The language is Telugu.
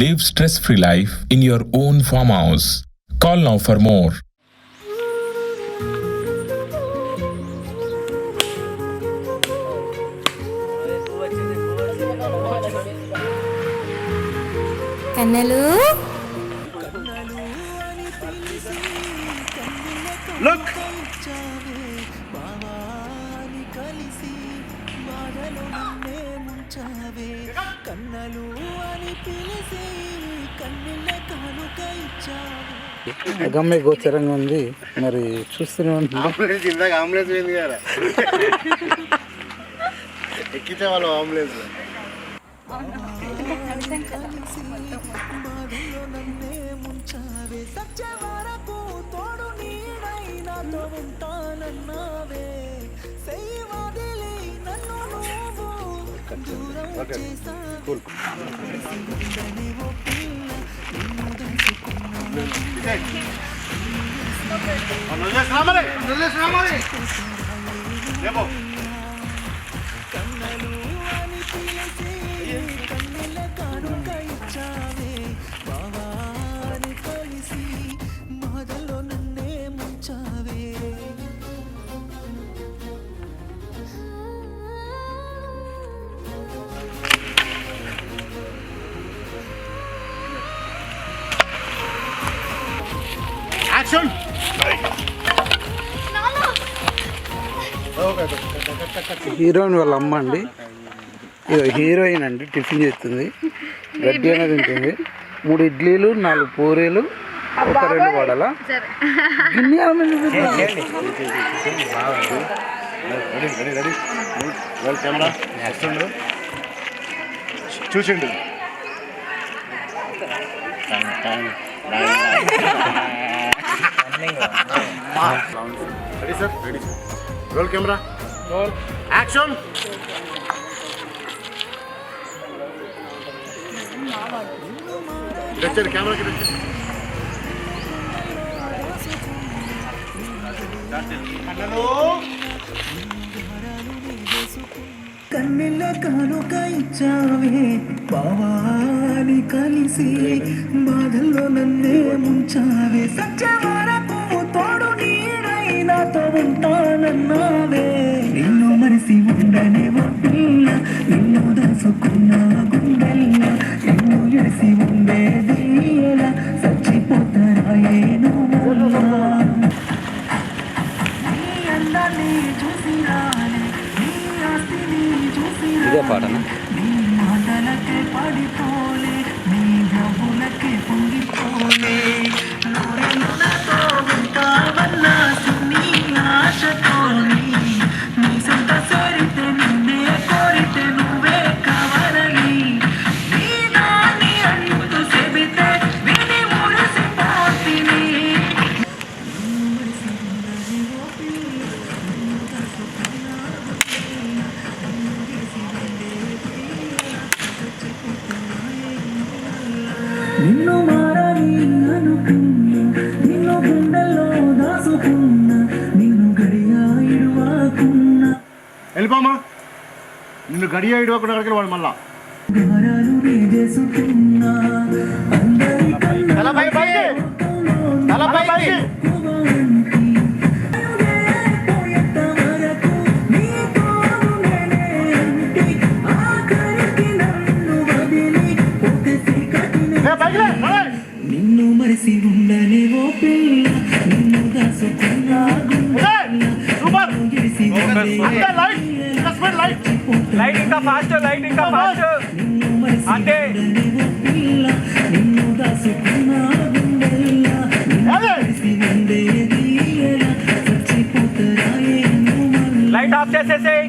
Live stress-free life in your own farmhouse. Call now for more. కన్నలు Look! గమ్మే గోచరంగా ఉంది. మరి చూస్తూనే ఉంటుంది. ఇందాక అంబులెన్స్ పోయింది కదా, ఎక్కితే వాళ్ళు అంబులెన్స్. యాక్షన్. హీరోయిన్ వాళ్ళ అమ్మ అండి. ఇదో హీరోయిన్ అండి. టిఫిన్ చేస్తుంది, గడ్డి అనేది తింటుంది. 3 ఇడ్లీలు, 4 పూరీలు, ఒక 2 వడల గిన్నె చూసిండు. Ready sir, ready. Roll camera, role action. వచ్చారు కెమెరాకి. కన్నెల కానుక ఇచ్చావే బావాని కలిసి, బాధల్లో నన్నే ముంచావే, సచ్చే వరకు తోడు నీడై నాతో ఉంటానన్నావే. నిన్ను మరిసి ఉండనే ఓ పిల్ల, నిన్ను దాచుకున్న గుండెల్ల, నిన్ను ఎడిసి ఉండేది ఎలా, చచ్చిపోతారాయే నువ్వల్లా. నీ అందాన్ని చూసి రాలే, నీ ఆస్తిని చూసి రాలే, నీ మాటలకే పడిపోలే, నీ నవ్వులకే పొంగిపోలే. నాతో ఉంటావన్నా సిన్ని ఆశతోని, నీ సొంత సరితే నిన్నే కోరితే నువ్వే కావాలని, నీ దాన్ని అంటూ చెబితే విని మురిసిపోతిని. నిన్ను మారని అనుకున్నా, నిన్ను గుండెల్లో దాచుకున్నా, నిన్ను గడియా ఇడువాకున్నా. వెళ్ళిపోమా, నిన్ను గడియ ఇడవకుండా అడిగిన వాడు మళ్ళా. గారాలు వేసుకున్నా, అందరి తల పై పైకి, తల పై పైకి. నిన్ను మరిసి ఉండనే ఓ పిల్ల, నిన్ను దాచుకున్నా లైట్ ఇంకా ఫాస్ట్, లైట్ ఇంకా ఫాస్ట్. అంతే. నిన్ను దాచుకున్నా గుండెల్లా, లైట్ ఆఫ్ చేసేసేయ్.